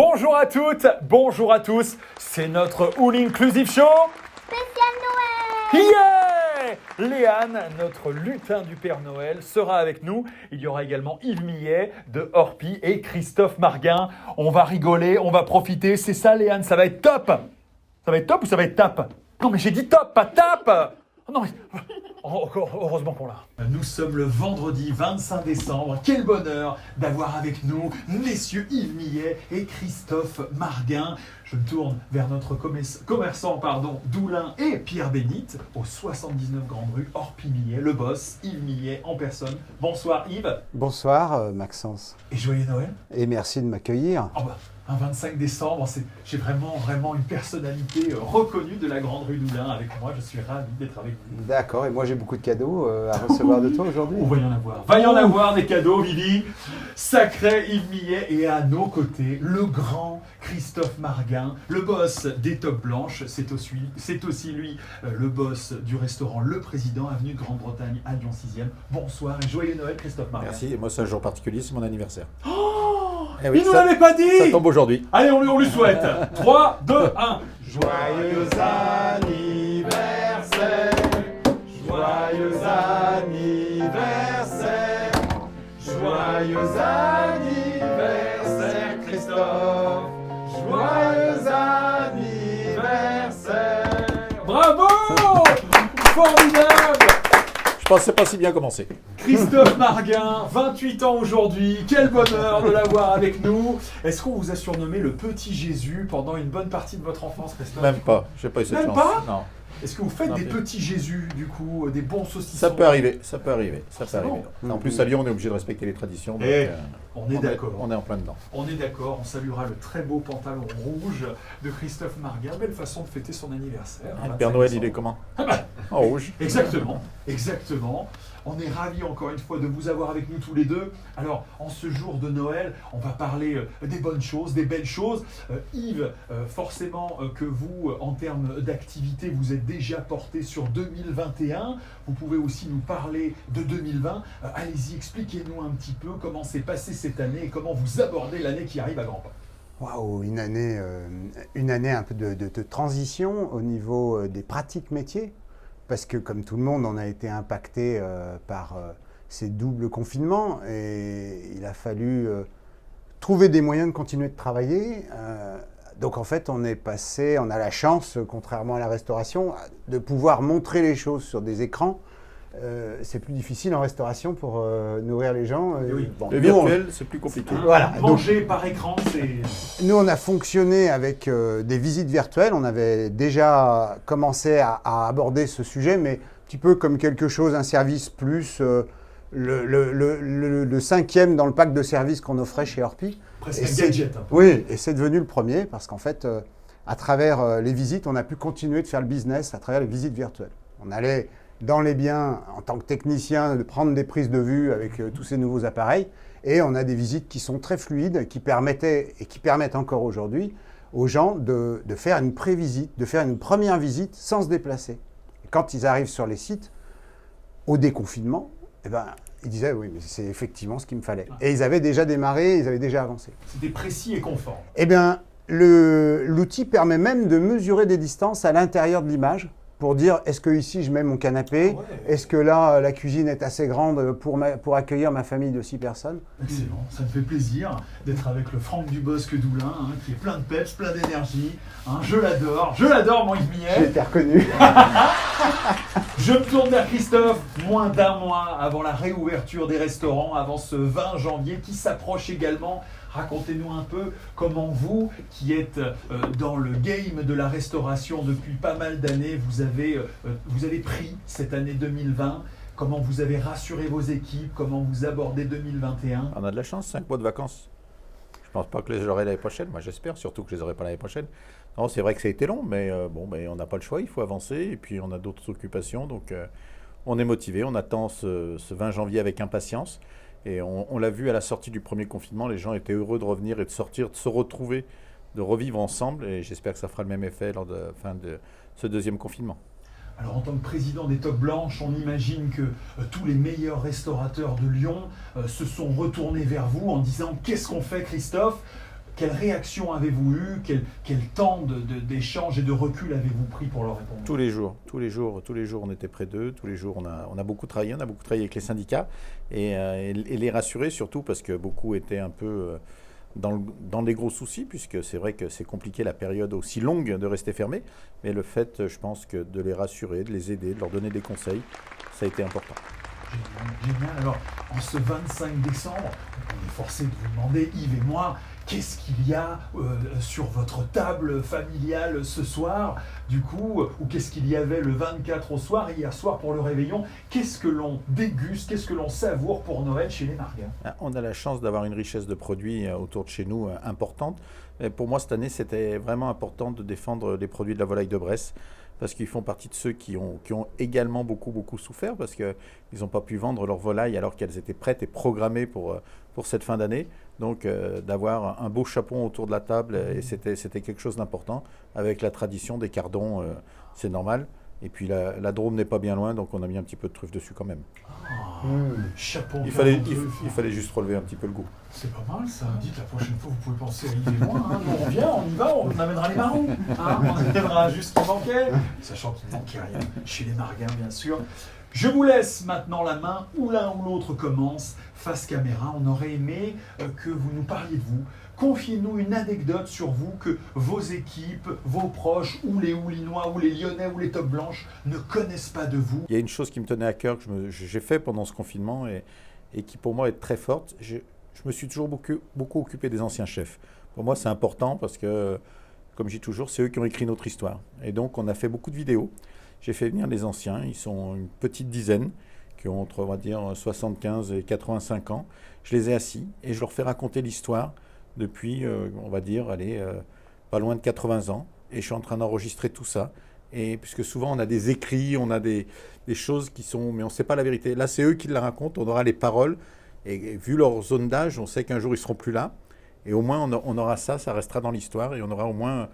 Bonjour à toutes, bonjour à tous, c'est notre All Inclusive Show Spécial Noël. Yeah. Léane, notre lutin du Père Noël, sera avec nous. Il y aura également Yves Millet de Orpi et Christophe Marguin. On va rigoler, on va profiter, c'est ça Léane, ça va être top. Ça va être top ou ça va être tape? Non mais j'ai dit top, pas tape. Non mais... Heureusement qu'on l'a. Nous sommes le vendredi 25 décembre. Quel bonheur d'avoir avec nous messieurs Yves Millet et Christophe Marguin. Je me tourne vers notre commerçant Doulin et Pierre Bénite au 79 Grande Rue Orpi-Millet, le boss Yves Millet en personne. Bonsoir Yves. Bonsoir Maxence. Et joyeux Noël. Et merci de m'accueillir. Oh bah, un 25 décembre, j'ai vraiment une personnalité reconnue de la Grande Rue Doulin avec moi. Je suis ravi d'être avec vous. D'accord, et moi j'ai beaucoup de cadeaux à recevoir de toi aujourd'hui. On va y en avoir. Va y en avoir des cadeaux, Vivi. Sacré Yves Millet. Et à nos côtés, le grand Christophe Marguin, le boss des Top Blanches. C'est aussi lui, le boss du restaurant Le Président, avenue de Grande-Bretagne à Lyon 6e. Bonsoir et joyeux Noël, Christophe Marguin. Merci, et moi c'est un jour particulier, c'est mon anniversaire. Eh oui, il nous l'avait pas dit. Ça tombe aujourd'hui. Allez, on lui souhaite. 3, 2, 1. Joyeux anniversaire, joyeux anniversaire, joyeux anniversaire Christophe, joyeux anniversaire. Bravo. Formidable. Je pensais pas si bien commencer. Christophe Marguin, 28 ans aujourd'hui, quel bonheur de l'avoir avec nous. Est-ce qu'on vous a surnommé le petit Jésus pendant une bonne partie de votre enfance, Christophe? Même pas, j'ai pas eu cette Même chance. pas. Non. Est-ce que vous faites Non, des mais- petits Jésus, du coup, des bons saucissons? Ça peut arriver, ça peut arriver. Forcément. En plus à Lyon, on est obligé de respecter les traditions. Donc, Eh, on est d'accord. On est en plein dedans. On est d'accord, on saluera le très beau pantalon rouge de Christophe Marguin. Belle façon de fêter son anniversaire. Le 25 Père Noël, il décembre. est comment? Ah bah, En rouge. exactement. On est ravis encore une fois de vous avoir avec nous tous les deux. Alors, en ce jour de Noël, on va parler des bonnes choses, des belles choses. Yves, forcément que vous, en termes d'activité, vous êtes déjà porté sur 2021. Vous pouvez aussi nous parler de 2020. Allez-y, expliquez-nous un petit peu comment s'est passée cette année et comment vous abordez l'année qui arrive à grands pas. Waouh, une année un peu de transition au niveau des pratiques métiers, parce que comme tout le monde, on a été impacté par ces doubles confinements et il a fallu trouver des moyens de continuer de travailler. Donc en fait, on a la chance, contrairement à la restauration, de pouvoir montrer les choses sur des écrans. C'est plus difficile en restauration pour nourrir les gens. Eh oui. Bon, Le nous, on- virtuel, c'est plus compliqué. Voilà. Manger par écran, c'est... Nous, on a fonctionné avec des visites virtuelles. On avait déjà commencé à aborder ce sujet, mais un petit peu comme quelque chose, un service plus le cinquième dans le pack de services qu'on offrait chez Orpi. Presque Et un c'est- gadget. Un peu. Oui, et c'est devenu le premier parce qu'en fait, à travers les visites, on a pu continuer de faire le business à travers les visites virtuelles. On allait dans les biens en tant que technicien, de prendre des prises de vue avec tous ces nouveaux appareils. Et on a des visites qui sont très fluides, qui permettaient et qui permettent encore aujourd'hui aux gens de faire une pré-visite, de faire une première visite sans se déplacer. Et quand ils arrivent sur les sites, au déconfinement, eh ben, ils disaient oui, mais c'est effectivement ce qu'il me fallait. Et ils avaient déjà démarré, ils avaient déjà avancé. C'était précis et conforme. Eh bien, l'outil permet même de mesurer des distances à l'intérieur de l'image pour dire est-ce que ici je mets mon canapé, Ah ouais. est-ce que là la cuisine est assez grande pour accueillir ma famille de 6 personnes. Excellent, ça me fait plaisir d'être avec le Franck Dubosc Doulin, qui est plein de peps, plein d'énergie. Je l'adore mon Yves J'ai Millet. été reconnu. Je me tourne vers Christophe, moins d'un mois avant la réouverture des restaurants, avant ce 20 janvier qui s'approche également. Racontez-nous un peu comment vous, qui êtes dans le game de la restauration depuis pas mal d'années, vous avez pris cette année 2020, comment vous avez rassuré vos équipes, comment vous abordez 2021. On a de la chance, 5 mois de vacances. Je pense pas que je les aurai l'année prochaine. Moi, j'espère surtout que je les aurai pas l'année prochaine. Non, c'est vrai que ça a été long, mais on n'a pas le choix. Il faut avancer et puis on a d'autres occupations. Donc, on est motivé. On attend ce 20 janvier avec impatience. Et on l'a vu à la sortie du premier confinement. Les gens étaient heureux de revenir et de sortir, de se retrouver, de revivre ensemble. Et j'espère que ça fera le même effet lors de la fin de ce deuxième confinement. Alors en tant que président des Top Blanches, on imagine que tous les meilleurs restaurateurs de Lyon se sont retournés vers vous en disant « Qu'est-ce qu'on fait Christophe ?» quelle réaction avez-vous eu? Quel temps d'échange et de recul avez-vous pris pour leur répondre? Tous les jours, on était près d'eux. Tous les jours, on a beaucoup travaillé. On a beaucoup travaillé avec les syndicats et les rassurer surtout parce que beaucoup étaient un peu dans des gros soucis, puisque c'est vrai que c'est compliqué la période aussi longue de rester fermé. Mais le fait, je pense, que de les rassurer, de les aider, de leur donner des conseils, ça a été important. Génial. Alors, en ce 25 décembre, on est forcé de vous demander, Yves et moi, qu'est-ce qu'il y a sur votre table familiale ce soir, du coup, ou qu'est-ce qu'il y avait le 24 au soir et hier soir pour le réveillon? Qu'est-ce que l'on déguste, qu'est-ce que l'on savoure pour Noël chez les Margin? On a la chance d'avoir une richesse de produits autour de chez nous importante. Et pour moi, cette année, c'était vraiment important de défendre les produits de la volaille de Bresse, parce qu'ils font partie de ceux qui ont également beaucoup souffert, parce qu'ils n'ont pas pu vendre leurs volailles alors qu'elles étaient prêtes et programmées pour cette fin d'année. Donc d'avoir un beau chapon autour de la table, et c'était quelque chose d'important, avec la tradition des cardons, c'est normal. Et puis la Drôme n'est pas bien loin, donc on a mis un petit peu de truffe dessus quand même. Chapon. Il fallait juste relever un petit peu le goût. C'est pas mal ça. Dites la prochaine fois, vous pouvez penser à Yves et moi. Hein. Nous, on vient, on y va, on amènera les marrons. Hein. On amènera juste ce qui manquait. Sachant qu'il ne manquait rien chez les Margins, bien sûr. Je vous laisse maintenant la main où l'un ou l'autre commence. Face caméra, on aurait aimé que vous nous parliez de vous. Confiez-nous une anecdote sur vous que vos équipes, vos proches, ou les Houlinois, ou les Lyonnais, ou les Top Blanches ne connaissent pas de vous. Il y a une chose qui me tenait à cœur, que j'ai fait pendant ce confinement et qui pour moi est très forte. Je me suis toujours beaucoup occupé des anciens chefs. Pour moi, c'est important parce que, comme je dis toujours, c'est eux qui ont écrit notre histoire. Et donc, on a fait beaucoup de vidéos. J'ai fait venir les anciens, ils sont une petite dizaine, qui ont entre, on va dire, 75 et 85 ans. Je les ai assis et je leur fais raconter l'histoire depuis, on va dire, pas loin de 80 ans. Et je suis en train d'enregistrer tout ça. Et puisque souvent, on a des écrits, on a des choses qui sont... Mais on ne sait pas la vérité. Là, c'est eux qui la racontent, on aura les paroles. Et vu leur zone d'âge, on sait qu'un jour, ils ne seront plus là. Et au moins, on aura ça restera dans l'histoire. Et on aura au moins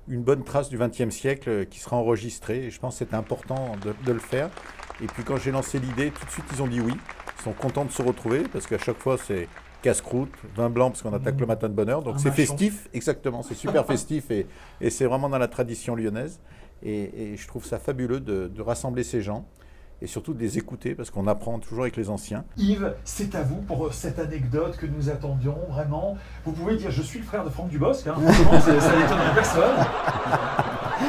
une bonne trace du XXe siècle qui sera enregistrée. Et je pense que c'était important de le faire. Et puis, quand j'ai lancé l'idée, tout de suite, ils ont dit oui. Ils sont contents de se retrouver parce qu'à chaque fois, c'est casse-croûte, vin blanc parce qu'on attaque le matin de bonne heure. Donc, c'est festif. Exactement, c'est super festif. Et c'est vraiment dans la tradition lyonnaise. Et je trouve ça fabuleux de rassembler ces gens. Et surtout de les écouter, parce qu'on apprend toujours avec les anciens. Yves, c'est à vous pour cette anecdote que nous attendions, vraiment. Vous pouvez dire, je suis le frère de Franck Dubosc, hein. Ça n'étonnerait personne.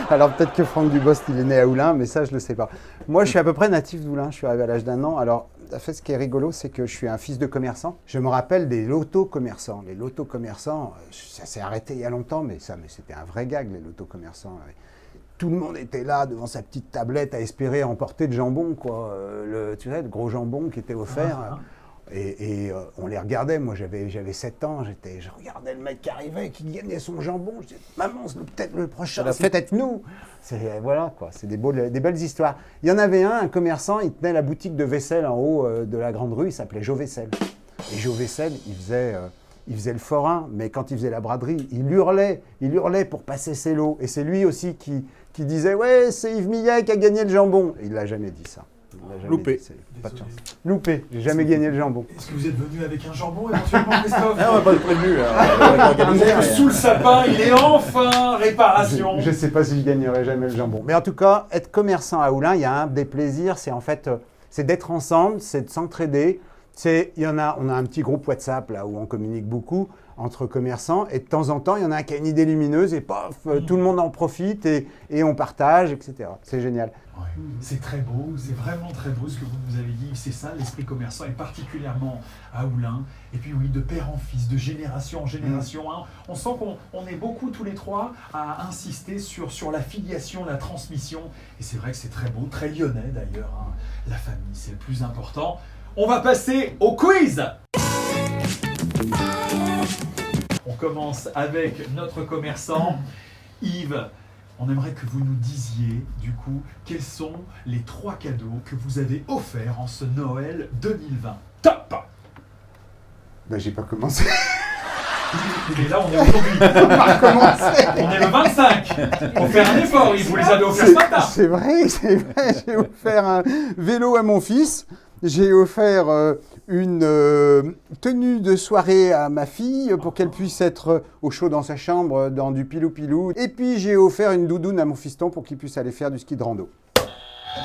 Alors peut-être que Franck Dubosc, il est né à Oulin, mais ça, je ne le sais pas. Moi, je suis à peu près natif d'Oulin, je suis arrivé à l'âge d'1 an. Alors, en fait, ce qui est rigolo, c'est que je suis un fils de commerçant. Je me rappelle des lotos-commerçants. Les lotos-commerçants, ça s'est arrêté il y a longtemps, mais c'était un vrai gag, les lotos-commerçants. Tout le monde était là devant sa petite tablette à espérer emporter le jambon, quoi. Tu sais, le gros jambon qui était offert. Et on les regardait. Moi, j'avais 7 ans. Je regardais le mec qui arrivait, qui gagnait son jambon. Je disais, maman, c'est peut-être le prochain, c'est peut-être nous. Voilà, quoi. C'est des belles histoires. Il y en avait un commerçant, il tenait la boutique de vaisselle en haut de la grande rue. Il s'appelait Jo Vaisselle. Et Jo Vaisselle, il faisait le forain, mais quand il faisait la braderie, il hurlait pour passer ses lots. Et c'est lui aussi qui disait « Ouais, c'est Yves Millet qui a gagné le jambon ». Il ne l'a jamais dit ça. Loupé. Pas de chance. Loupé, j'ai jamais gagné le jambon. Est-ce que vous êtes venu avec un jambon éventuellement, Christophe? Ah, on n'a pas prévenu. Sous le sapin, il est enfin réparation. Je ne sais pas si je gagnerai jamais le jambon. Mais en tout cas, être commerçant à Oulin, il y a un des plaisirs, c'est d'être ensemble, c'est de s'entraider. On a un petit groupe WhatsApp là où on communique beaucoup entre commerçants et de temps en temps, il y en a un qui a une idée lumineuse et paf, tout le monde en profite et on partage, etc. C'est génial. Ouais. C'est très beau, c'est vraiment très beau ce que vous nous avez dit. C'est ça, l'esprit commerçant, et particulièrement à Oulin. Et puis oui, de père en fils, de génération en génération. Hein. On sent qu'on est beaucoup tous les trois à insister sur la filiation, la transmission. Et c'est vrai que c'est très beau, très lyonnais d'ailleurs. Hein. La famille, c'est le plus important. On va passer au quiz. On commence avec notre commerçant, Yves. On aimerait que vous nous disiez, du coup, quels sont les 3 cadeaux que vous avez offerts en ce Noël 2020. Top! Ben, j'ai pas commencé. Et là, on est aujourd'hui. On est le 25. On fait un effort, Yves. Vous les avez offerts ce matin. C'est vrai. J'ai offert un vélo à mon fils. J'ai offert une tenue de soirée à ma fille pour qu'elle puisse être au chaud dans sa chambre, dans du pilou-pilou. Et puis j'ai offert une doudoune à mon fiston pour qu'il puisse aller faire du ski de rando.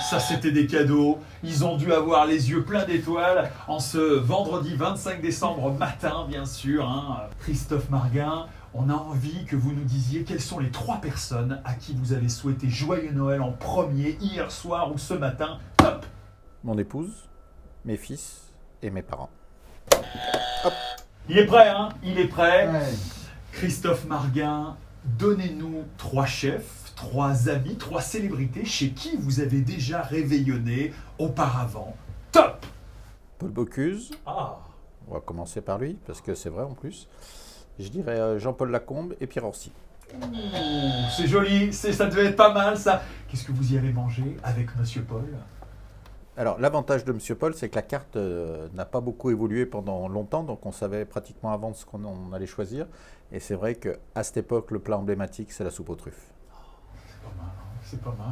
Ça, c'était des cadeaux. Ils ont dû avoir les yeux pleins d'étoiles en ce vendredi 25 décembre matin, bien sûr. Hein. Christophe Marguin, on a envie que vous nous disiez quelles sont les 3 personnes à qui vous avez souhaité joyeux Noël en premier, hier soir ou ce matin. Top! Mon épouse, mes fils et mes parents. Il est prêt, hein? Il est prêt. Christophe Marguin, donnez-nous 3 chefs, 3 amis, 3 célébrités chez qui vous avez déjà réveillonné auparavant. Top! Paul Bocuse, Ah, on va commencer par lui, parce que c'est vrai en plus. Je dirais Jean-Paul Lacombe et Pierre Orsi. c'est joli, ça devait être pas mal ça. Qu'est-ce que vous y avez mangé avec Monsieur Paul? Alors, l'avantage de Monsieur Paul, c'est que la carte n'a pas beaucoup évolué pendant longtemps, donc on savait pratiquement avant ce qu'on allait choisir. Et c'est vrai qu'à cette époque, le plat emblématique, c'est la soupe aux truffes. C'est pas mal.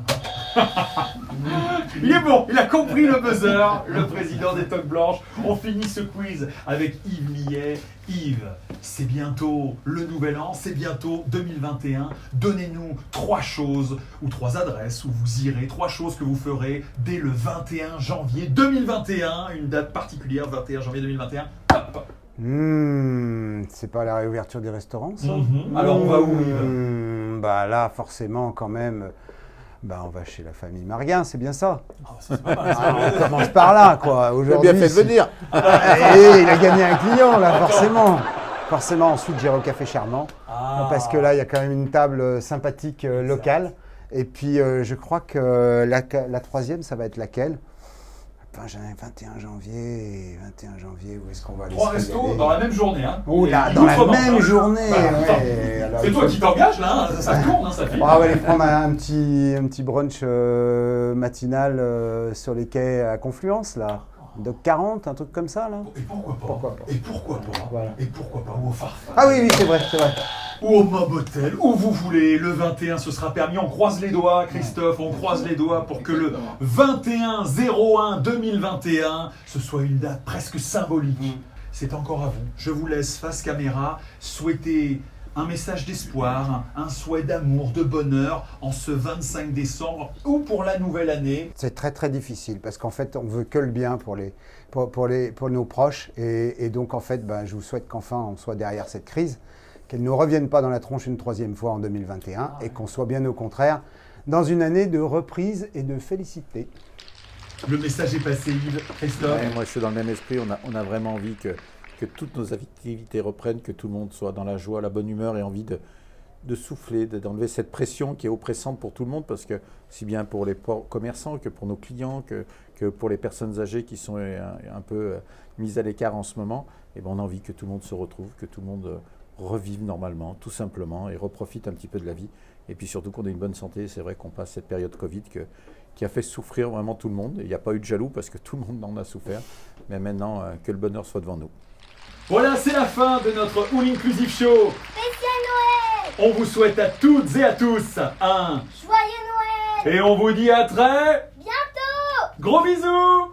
Il est bon, il a compris le buzzer, le président des Toques Blanches. On finit ce quiz avec Yves Millet. Yves, c'est bientôt le nouvel an, c'est bientôt 2021. Donnez-nous 3 choses ou 3 adresses où vous irez, 3 choses que vous ferez dès le 21 janvier 2021, une date particulière, 21 janvier 2021. Hop. C'est pas la réouverture des restaurants, ça? Alors on va où, Yves? Bah là, forcément, quand même, bah on va chez la famille Marguin, c'est bien ça. C'est pas mal, ça. On commence par là, quoi. J'ai Aujourd'hui, bien fait de venir. Il a gagné un client, là, forcément. Forcément, ensuite, j'irai au Café Charmant, parce que là, il y a quand même une table sympathique locale. Et puis, je crois que la 3e, ça va être laquelle? 21 janvier, où est-ce qu'on va aller? 3 restos dans la même journée. Hein. Oh là, Et dans la outre-Manche, même hein. journée, Voilà, ouais. Alors, c'est toi qui t'engages là, hein. Ça tourne, hein, ça file. on va aller prendre un petit brunch matinal sur les quais à Confluence, là. De 40, un truc comme ça, là. Et pourquoi pas? Pourquoi pas. Et pourquoi pas? Voilà. Et pourquoi pas? Ou au Farfan. Ah oui, c'est vrai, c'est vrai. Ou au Mob-Hotel, où vous voulez. Le 21, ce sera permis. On croise les doigts, Christophe, on croise les doigts pour que le 21-01-2021, ce soit une date presque symbolique. C'est encore à vous. Je vous laisse face caméra souhaiter un message d'espoir, un souhait d'amour, de bonheur en ce 25 décembre ou pour la nouvelle année. C'est très très difficile parce qu'en fait on veut que le bien pour nos proches et donc en fait je vous souhaite qu'enfin on soit derrière cette crise, qu'elle ne revienne pas dans la tronche une 3e fois en 2021 et qu'on soit bien au contraire dans une année de reprise et de félicité. Le message est passé, Yves, Christophe. Ouais, moi, je suis dans le même esprit. On a vraiment envie que toutes nos activités reprennent, que tout le monde soit dans la joie, la bonne humeur et envie de souffler, d'enlever cette pression qui est oppressante pour tout le monde, parce que si bien pour les commerçants que pour nos clients, que pour les personnes âgées qui sont un peu mises à l'écart en ce moment, et on a envie que tout le monde se retrouve, que tout le monde revive normalement, tout simplement, et reprofite un petit peu de la vie. Et puis surtout qu'on ait une bonne santé. C'est vrai qu'on passe cette période Covid qui a fait souffrir vraiment tout le monde. Il n'y a pas eu de jaloux parce que tout le monde en a souffert. Mais maintenant, que le bonheur soit devant nous. Voilà, c'est la fin de notre All Inclusive Show. Spécial Noël! On vous souhaite à toutes et à tous un Joyeux Noël! et on vous dit à très Bientôt! gros bisous.